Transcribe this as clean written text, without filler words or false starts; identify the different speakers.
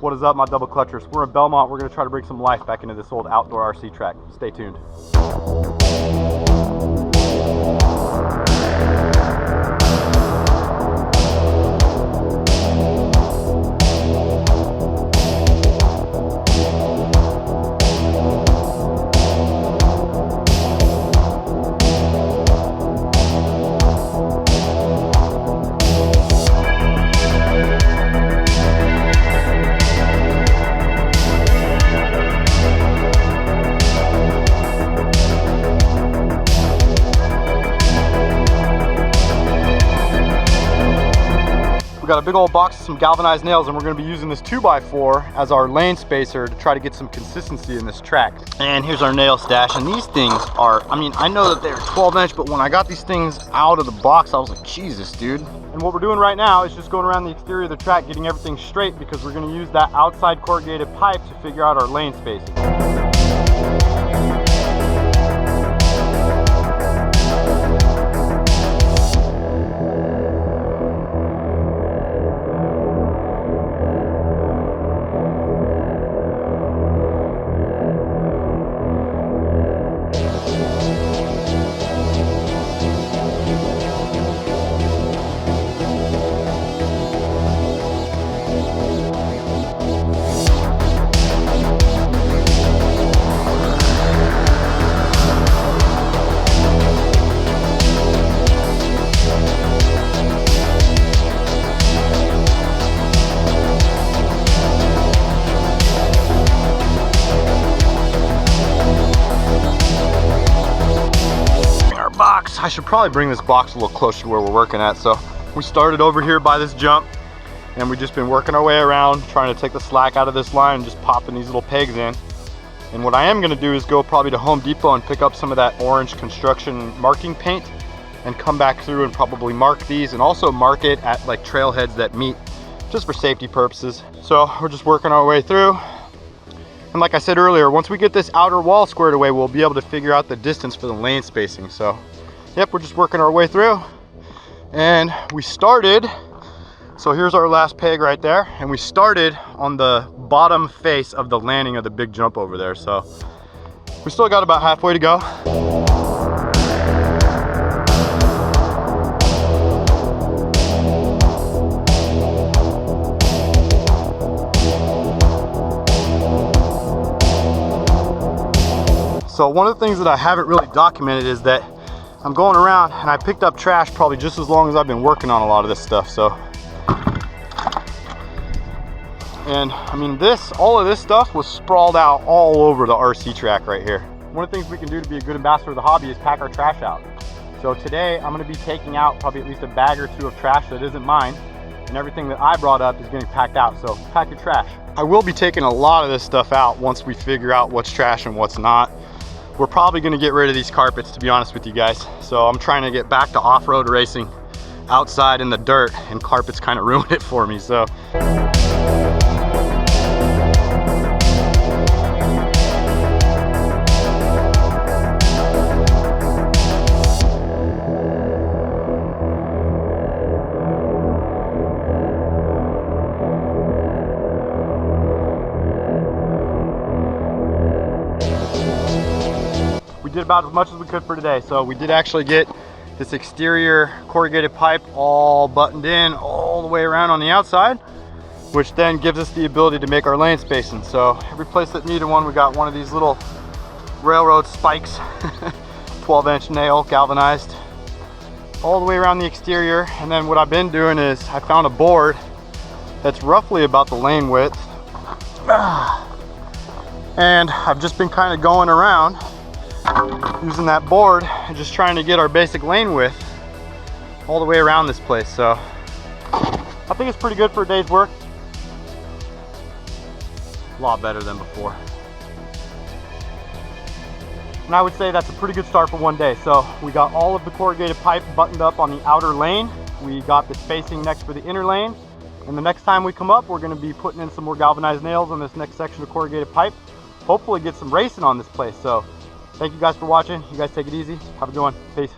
Speaker 1: What is up, my double clutchers? We're in Belmont. We're going to try to bring some life back into this old outdoor RC track. Stay tuned. We got a big old box of some galvanized nails, and we're going to be using this 2x4 as our lane spacer to try to get some consistency in this track. And here's our nail stash, and these things are, I mean, I know that they're 12-inch, but when I got these things out of the box, I was like, Jesus, dude. And what we're doing right now is just going around the exterior of the track, getting everything straight, because we're going to use that outside corrugated pipe to figure out our lane spacing. I should probably bring this box a little closer to where we're working at. So we started over here by this jump, and we've just been working our way around, trying to take the slack out of this line and just popping these little pegs in. And what I am gonna do is go probably to Home Depot and pick up some of that orange construction marking paint and come back through and probably mark these, and also mark it at like trailheads that meet, just for safety purposes. So we're just working our way through. And like I said earlier, once we get this outer wall squared away, we'll be able to figure out the distance for the lane spacing. So yep, we're just working our way through. And we started, so here's our last peg right there, and we started on the bottom face of the landing of the big jump over there. So we still got about halfway to go. So one of the things that I haven't really documented is that I'm going around and I picked up trash probably just as long as I've been working on a lot of this stuff. So, and I mean, all of this stuff was sprawled out all over the RC track right here. One of the things we can do to be a good ambassador of the hobby is pack our trash out. So today I'm gonna be taking out probably at least a bag or two of trash that isn't mine, and everything that I brought up is getting packed out. So pack your trash. I will be taking a lot of this stuff out once we figure out what's trash and what's not. We're probably gonna get rid of these carpets, to be honest with you guys. So I'm trying to get back to off-road racing outside in the dirt, and carpets kind of ruined it for me, so. Did about as much as we could for today. So we did actually get this exterior corrugated pipe all buttoned in all the way around on the outside, which then gives us the ability to make our lane spacing. So every place that needed one, we got one of these little railroad spikes, 12-inch nail, galvanized, all the way around the exterior. And then what I've been doing is I found a board that's roughly about the lane width, and I've just been kind of going around using that board and just trying to get our basic lane width all the way around this place. So I think it's pretty good for a day's work. A lot better than before. And I would say that's a pretty good start for one day. So we got all of the corrugated pipe buttoned up on the outer lane. We got the spacing next for the inner lane. And the next time we come up, we're going to be putting in some more galvanized nails on this next section of corrugated pipe. Hopefully get some racing on this place. So thank you guys for watching. You guys take it easy. Have a good one. Peace.